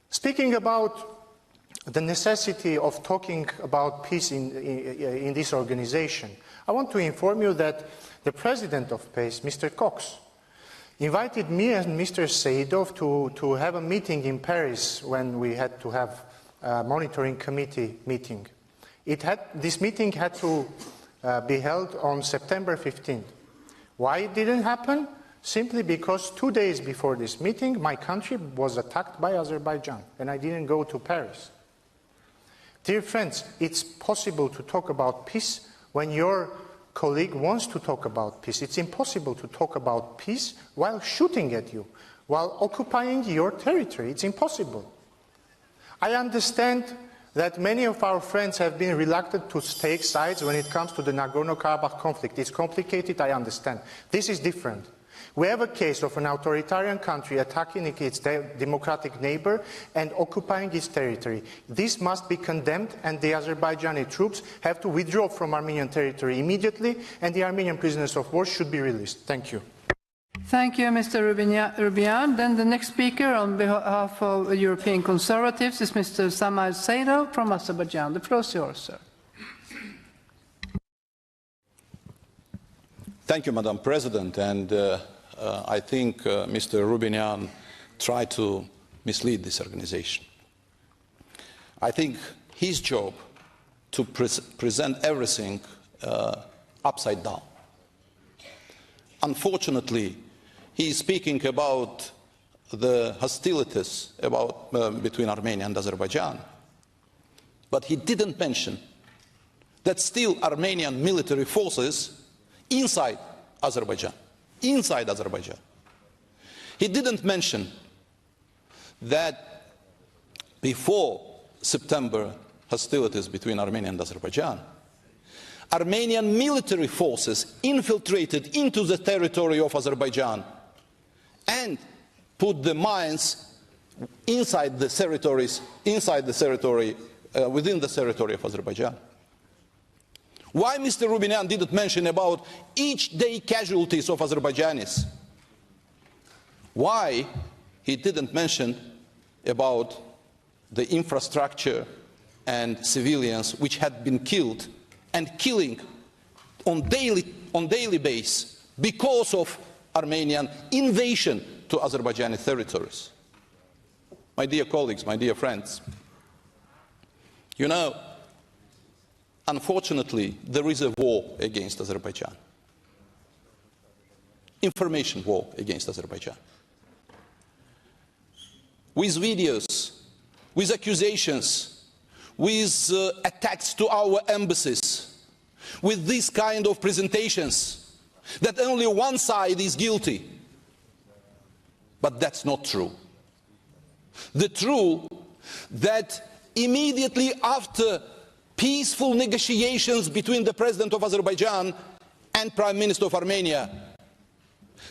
Speaking about the necessity of talking about peace in this organization, I want to inform you that the president of PACE, Mr. Cox, invited me and Mr. Seidov to have a meeting in Paris when we had to have a monitoring committee meeting. This meeting had to be held on September 15th. Why it didn't happen? Simply because 2 days before this meeting, my country was attacked by Azerbaijan, and I didn't go to Paris. Dear friends, it's possible to talk about peace when your colleague wants to talk about peace. It's impossible to talk about peace while shooting at you, while occupying your territory. It's impossible. I understand that many of our friends have been reluctant to take sides when it comes to the Nagorno-Karabakh conflict. It's complicated, I understand. This is different. We have a case of an authoritarian country attacking its democratic neighbor and occupying its territory. This must be condemned, and the Azerbaijani troops have to withdraw from Armenian territory immediately, and the Armenian prisoners of war should be released. Thank you. Thank you, Mr. Rubian. Then the next speaker on behalf of European Conservatives is Mr. Samad Seidov from Azerbaijan. The floor is yours, sir. Thank you, Madam President. And I think Mr. Rubian tried to mislead this organization. I think his job to present everything upside down. Unfortunately, he is speaking about the hostilities between Armenia and Azerbaijan, but he didn't mention that still Armenian military forces inside Azerbaijan. He didn't mention that before September hostilities between Armenia and Azerbaijan, Armenian military forces infiltrated into the territory of Azerbaijan and put the mines within the territory of Azerbaijan. Why Mr. Rubinyan didn't mention about each day casualties of Azerbaijanis? Why he didn't mention about the infrastructure and civilians which had been killed and killing on daily basis because of Armenian invasion to Azerbaijani territories? My dear colleagues, my dear friends, you know, unfortunately, there is a war against Azerbaijan. Information war against Azerbaijan. With videos, with accusations, with attacks to our embassies, with this kind of presentations that only one side is guilty. But that's not true. The truth that immediately after peaceful negotiations between the President of Azerbaijan and Prime Minister of Armenia,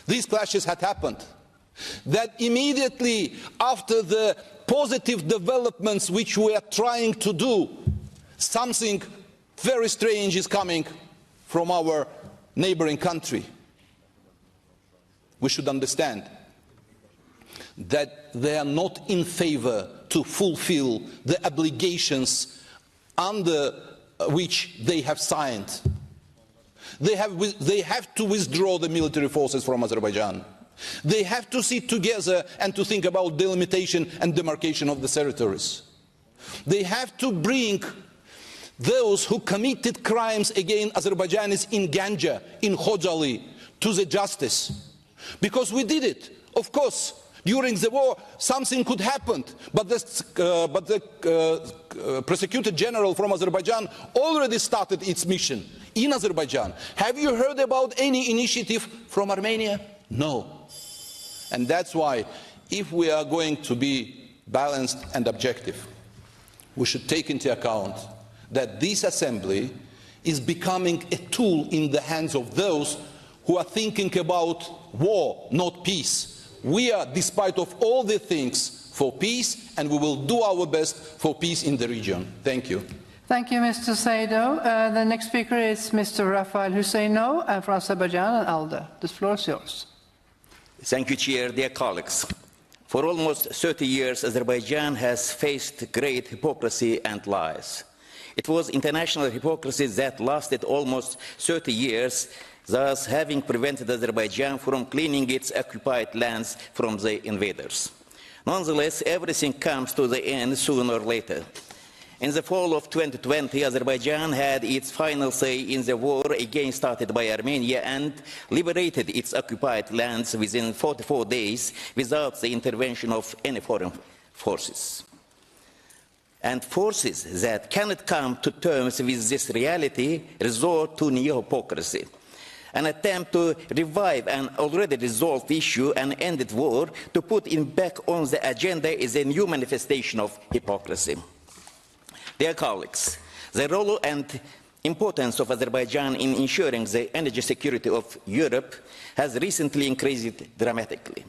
these clashes had happened. That immediately after the positive developments which we are trying to do, something very strange is coming from our neighboring country. We should understand that they are not in favor to fulfill the obligations under which they have signed. They have to withdraw the military forces from Azerbaijan. They have to sit together and to think about delimitation and demarcation of the territories. They have to bring those who committed crimes against Azerbaijanis in Ganja, in Khojaly, to the justice. Because we did it. Of course, during the war, something could happen, but the prosecutor general from Azerbaijan already started its mission in Azerbaijan. Have you heard about any initiative from Armenia? No. And that's why, if we are going to be balanced and objective, we should take into account that this assembly is becoming a tool in the hands of those who are thinking about war, not peace. We are, despite of all the things, for peace, and we will do our best for peace in the region. Thank you. Thank you, Mr. Saido. The next speaker is Mr. Rafael Husseino from Azerbaijan and ALDE. The floor is yours. Thank you, Chair. Dear colleagues, for almost 30 years, Azerbaijan has faced great hypocrisy and lies. It was international hypocrisy that lasted almost 30 years, thus having prevented Azerbaijan from cleaning its occupied lands from the invaders. Nonetheless, everything comes to the end sooner or later. In the fall of 2020, Azerbaijan had its final say in the war started by Armenia and liberated its occupied lands within 44 days without the intervention of any foreign forces. And forces that cannot come to terms with this reality resort to neo-hypocrisy. An attempt to revive an already resolved issue and end the war to put it back on the agenda is a new manifestation of hypocrisy. Dear colleagues, the role and importance of Azerbaijan in ensuring the energy security of Europe has recently increased dramatically.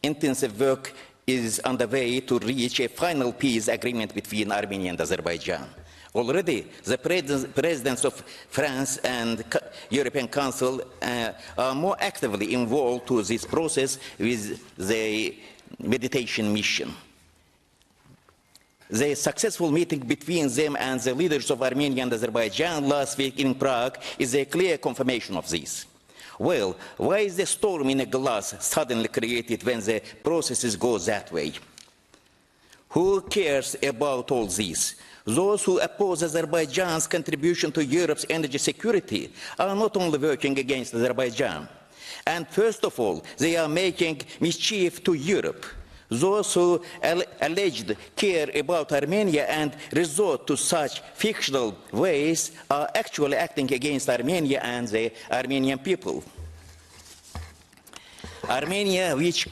Intensive work is underway to reach a final peace agreement between Armenia and Azerbaijan. Already, the presidents of France and European Council are more actively involved to this process with the mediation mission. The successful meeting between them and the leaders of Armenia and Azerbaijan last week in Prague is a clear confirmation of this. Well, why is the storm in a glass suddenly created when the processes go that way? Who cares about all this? Those who oppose Azerbaijan's contribution to Europe's energy security are not only working against Azerbaijan, and first of all, they are making mischief to Europe. Those who alleged care about Armenia and resort to such fictional ways are actually acting against Armenia and the Armenian people. Armenia, which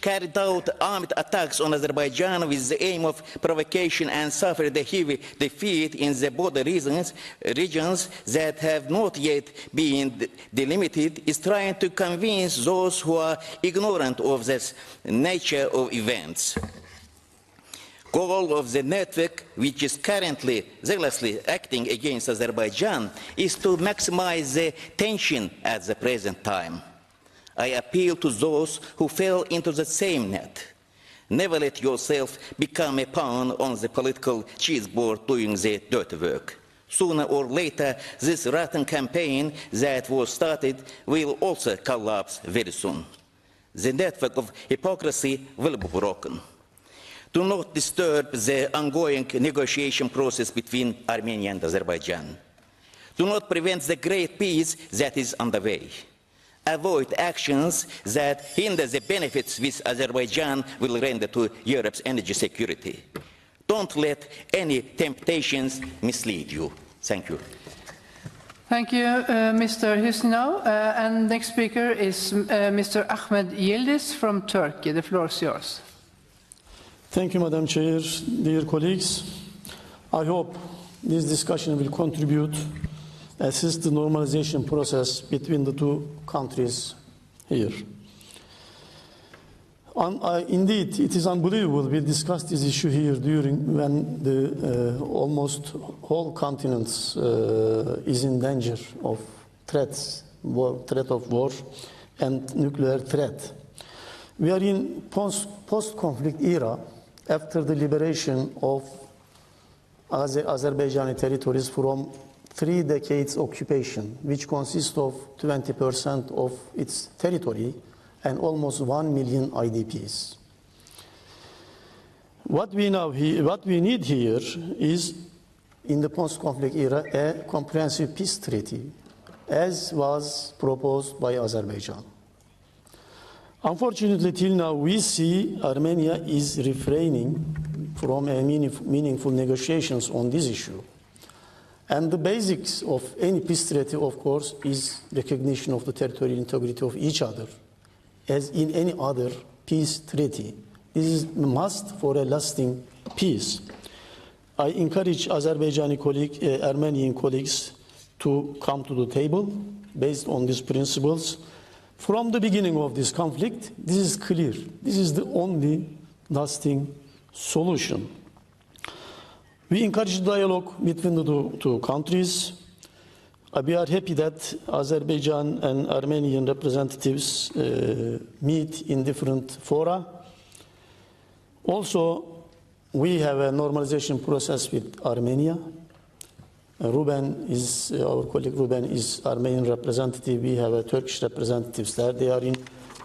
carried out armed attacks on Azerbaijan with the aim of provocation and suffered a heavy defeat in the border regions that have not yet been delimited, is trying to convince those who are ignorant of this nature of events. Goal of the network, which is currently zealously acting against Azerbaijan, is to maximize the tension at the present time. I appeal to those who fell into the same net. Never let yourself become a pawn on the political chessboard doing the dirty work. Sooner or later, this rotten campaign that was started will also collapse very soon. The network of hypocrisy will be broken. Do not disturb the ongoing negotiation process between Armenia and Azerbaijan. Do not prevent the great peace that is underway. Avoid actions that hinder the benefits which Azerbaijan will render to Europe's energy security. Don't let any temptations mislead you. Thank you. Thank you, Mr. Hüsnü. And next speaker is Mr. Ahmed Yildiz from Turkey. The floor is yours. Thank you, Madam Chair. Dear colleagues, I hope this discussion will contribute assist the normalization process between the two countries here. Indeed, it is unbelievable we discussed this issue here when the almost whole continent is in danger of threats, threat of war and nuclear threat. We are in post-conflict era after the liberation of Azerbaijani territories from 3 decades occupation, which consists of 20% of its territory and almost 1 million IDPs. What we need here is, in the post-conflict era, a comprehensive peace treaty, as was proposed by Azerbaijan. Unfortunately, till now, we see Armenia is refraining from meaningful negotiations on this issue. And the basics of any peace treaty, of course, is recognition of the territorial integrity of each other, as in any other peace treaty. This is a must for a lasting peace. I encourage Armenian colleagues to come to the table based on these principles. From the beginning of this conflict, this is clear. This is the only lasting solution. We encourage dialogue between the two countries. We are happy that Azerbaijan and Armenian representatives meet in different fora. Also, we have a normalization process with Armenia. Our colleague Ruben is Armenian representative. We have a Turkish representatives there. They are in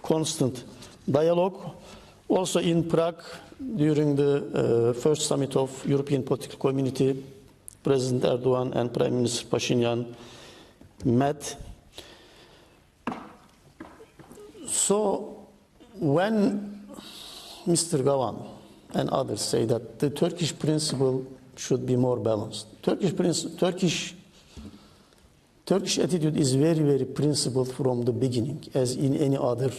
constant dialogue. Also in Prague, during the first summit of European Political Community, President Erdogan and Prime Minister Pashinyan met. So when Mr. Gavan and others say that the Turkish principle should be more balanced, Turkish attitude is very, very principled from the beginning, as in any other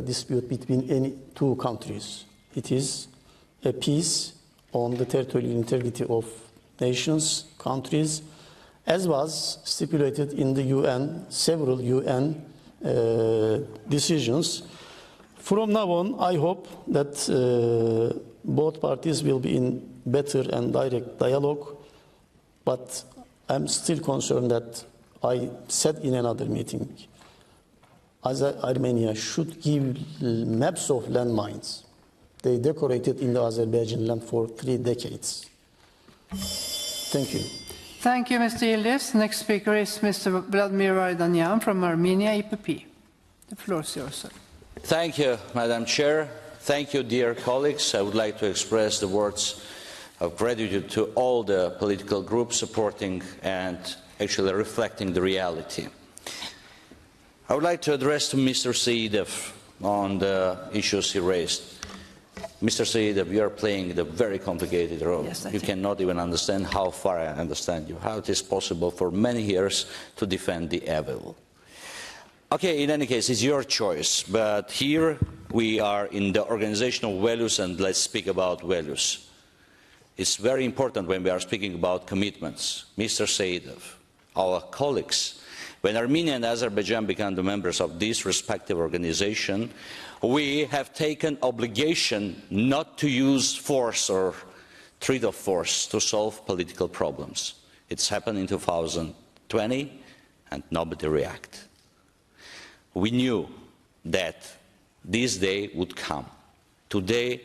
dispute between any two countries. It is a peace on the territorial integrity of nations, countries, as was stipulated in the UN, several UN decisions. From now on, I hope that both parties will be in better and direct dialogue, but I'm still concerned that I said in another meeting, Armenia should give maps of landmines. They decorated in the Azerbaijan land for 3 decades. Thank you. Thank you, Mr. Yildiz. Next speaker is Mr. Vladimir Vardanyan from Armenia, EPP. The floor is yours, sir. Thank you, Madam Chair. Thank you, dear colleagues. I would like to express the words of gratitude to all the political groups supporting and actually reflecting the reality. I would like to address to Mr. Saidov on the issues he raised. Mr. Saidov, you are playing the very complicated role. Yes, you cannot even understand how far I understand you, how it is possible for many years to defend the evil. Okay, in any case, it's your choice, but here we are in the organizational values, and let's speak about values. It's very important when we are speaking about commitments. Mr. Saidov, our colleagues, when Armenia and Azerbaijan became the members of this respective organization, we have taken obligation not to use force or threat of force to solve political problems. It's happened in 2020 and nobody reacted. We knew that this day would come. Today,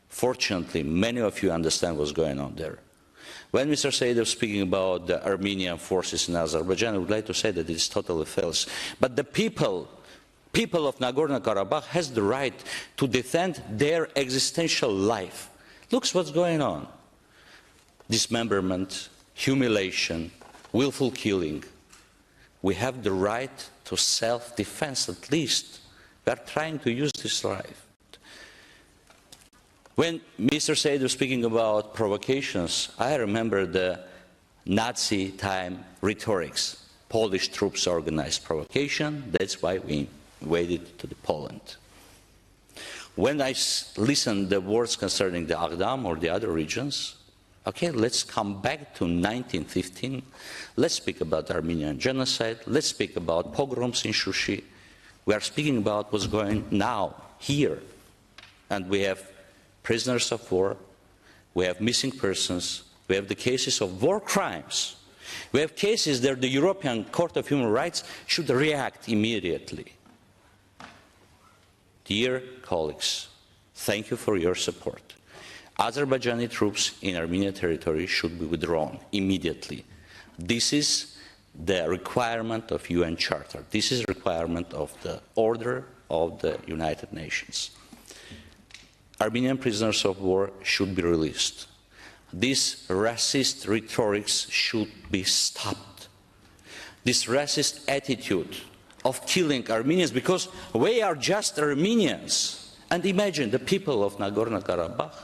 fortunately, many of you understand what's going on there. When Mr. Saidov was speaking about the Armenian forces in Azerbaijan, I would like to say that it is totally false. But the people of Nagorno-Karabakh has the right to defend their existential life. Look what's going on. Dismemberment, humiliation, willful killing. We have the right to self-defense at least. We are trying to use this right. When Mr. Said was speaking about provocations, I remember the Nazi time rhetorics. Polish troops organized provocation, that's why we invaded to Poland. When I listened to the words concerning the Agdam or the other regions, okay, let's come back to 1915. Let's speak about Armenian genocide. Let's speak about pogroms in Shushi. We are speaking about what's going on now, here. And we have prisoners of war, we have missing persons, we have the cases of war crimes. We have cases that the European Court of Human Rights should react immediately. Dear colleagues, thank you for your support. Azerbaijani troops in Armenian territory should be withdrawn immediately. This is the requirement of UN Charter. This is a requirement of the order of the United Nations. Armenian prisoners of war should be released. This racist rhetoric should be stopped. This racist attitude of killing Armenians because we are just Armenians. And imagine the people of Nagorno-Karabakh.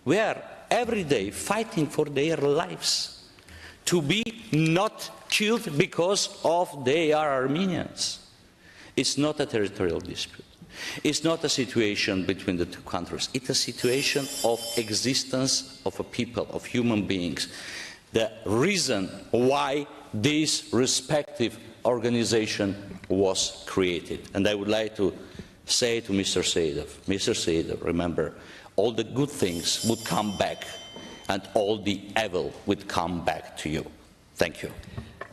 We are every day fighting for their lives to be not killed because of they are Armenians. It's not a territorial dispute. It's not a situation between the two countries. It's a situation of existence of a people, of human beings. The reason why this respective organization was created. And I would like to say to Mr. Saidov, remember, all the good things would come back and all the evil would come back to you. Thank you.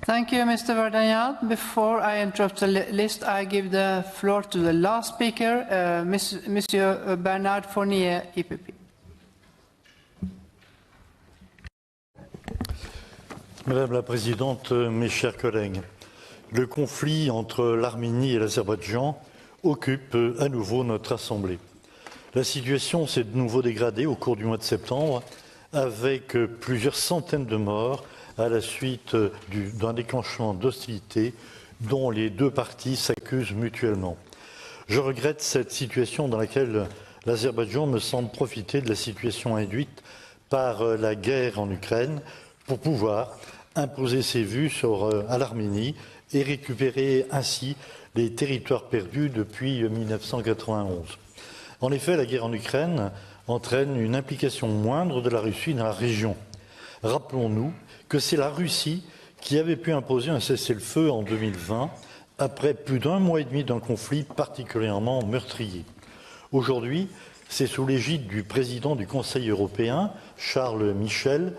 Thank you, Mr. Vardanyan. Before I interrupt the list, I give the floor to the last speaker, Monsieur Bernard Fournier, EPP. Madame la Présidente, mes chers collègues, le conflit entre l'Arménie et l'Azerbaïdjan occupe à nouveau notre Assemblée. La situation s'est de nouveau dégradée au cours du mois de septembre, avec plusieurs centaines de morts à la suite d'un déclenchement d'hostilités dont les deux parties s'accusent mutuellement. Je regrette cette situation dans laquelle l'Azerbaïdjan me semble profiter de la situation induite par la guerre en Ukraine pour pouvoir imposer ses vues à l'Arménie et récupérer ainsi les territoires perdus depuis 1991. En effet, la guerre en Ukraine entraîne une implication moindre de la Russie dans la région. Rappelons-nous que c'est la Russie qui avait pu imposer un cessez-le-feu en 2020, après plus d'un mois et demi d'un conflit particulièrement meurtrier. Aujourd'hui, c'est sous l'égide du président du Conseil européen, Charles Michel,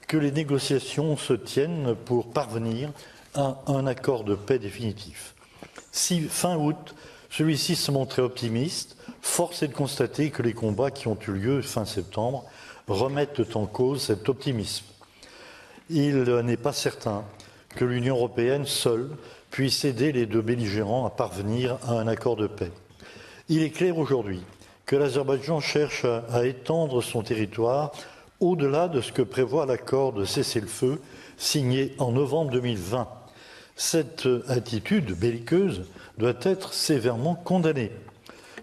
que les négociations se tiennent pour parvenir à un accord de paix définitif. Si fin août, celui-ci se montrait optimiste, force est de constater que les combats qui ont eu lieu fin septembre remettent en cause cet optimisme. Il n'est pas certain que l'Union européenne seule puisse aider les deux belligérants à parvenir à un accord de paix. Il est clair aujourd'hui que l'Azerbaïdjan cherche à étendre son territoire au-delà de ce que prévoit l'accord de cessez-le-feu signé en novembre 2020. Cette attitude belliqueuse doit être sévèrement condamnée.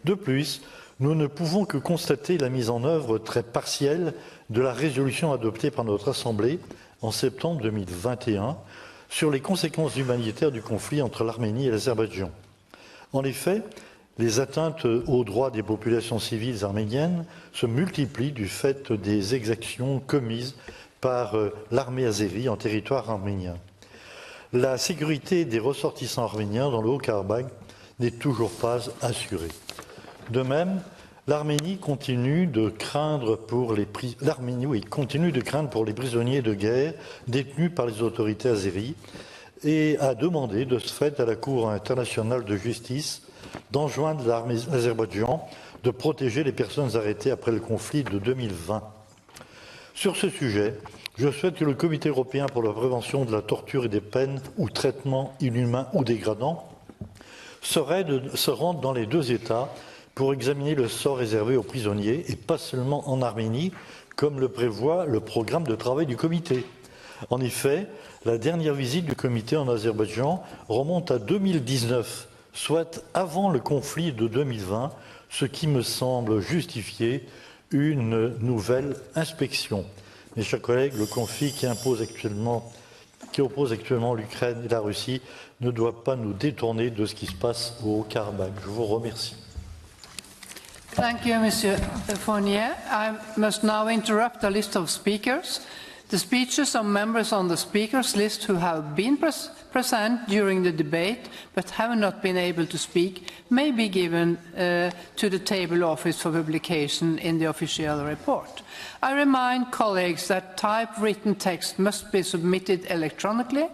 De plus, nous ne pouvons que constater la mise en œuvre très partielle de la résolution adoptée par notre Assemblée en septembre 2021 sur les conséquences humanitaires du conflit entre l'Arménie et l'Azerbaïdjan. En effet, les atteintes aux droits des populations civiles arméniennes se multiplient du fait des exactions commises par l'armée azérie en territoire arménien. La sécurité des ressortissants arméniens dans le Haut-Karabakh n'est toujours pas assurée. De même, L'Arménie continue de craindre pour les prisonniers de guerre détenus par les autorités azéries et a demandé de ce fait à la Cour internationale de justice d'enjoindre l'Azerbaïdjan de protéger les personnes arrêtées après le conflit de 2020. Sur ce sujet, je souhaite que le Comité européen pour la prévention de la torture et des peines ou traitements inhumains ou dégradants se rende dans les deux États pour examiner le sort réservé aux prisonniers et pas seulement en Arménie, comme le prévoit le programme de travail du Comité. En effet, la dernière visite du Comité en Azerbaïdjan remonte à 2019, soit avant le conflit de 2020, ce qui me semble justifier une nouvelle inspection. Mes chers collègues, le conflit qui oppose actuellement l'Ukraine et la Russie ne doit pas nous détourner de ce qui se passe au Haut-Karabakh. Je vous remercie. Thank you, Mr. Fournier. I must now interrupt the list of speakers. The speeches of members on the speakers list who have been present during the debate but have not been able to speak may be given to the table office for publication in the official report. I remind colleagues that typewritten text must be submitted electronically,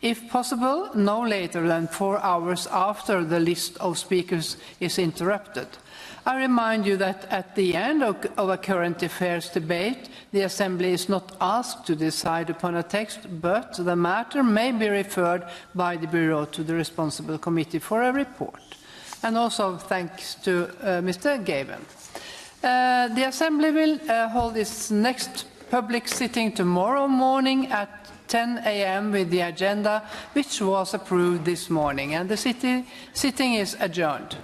if possible, no later than 4 hours after the list of speakers is interrupted. I remind you that at the end of a current affairs debate, the Assembly is not asked to decide upon a text, but the matter may be referred by the Bureau to the responsible committee for a report. And also thanks to Mr. Gaven. The Assembly will hold its next public sitting tomorrow morning at 10 a.m. with the agenda which was approved this morning, and the sitting is adjourned.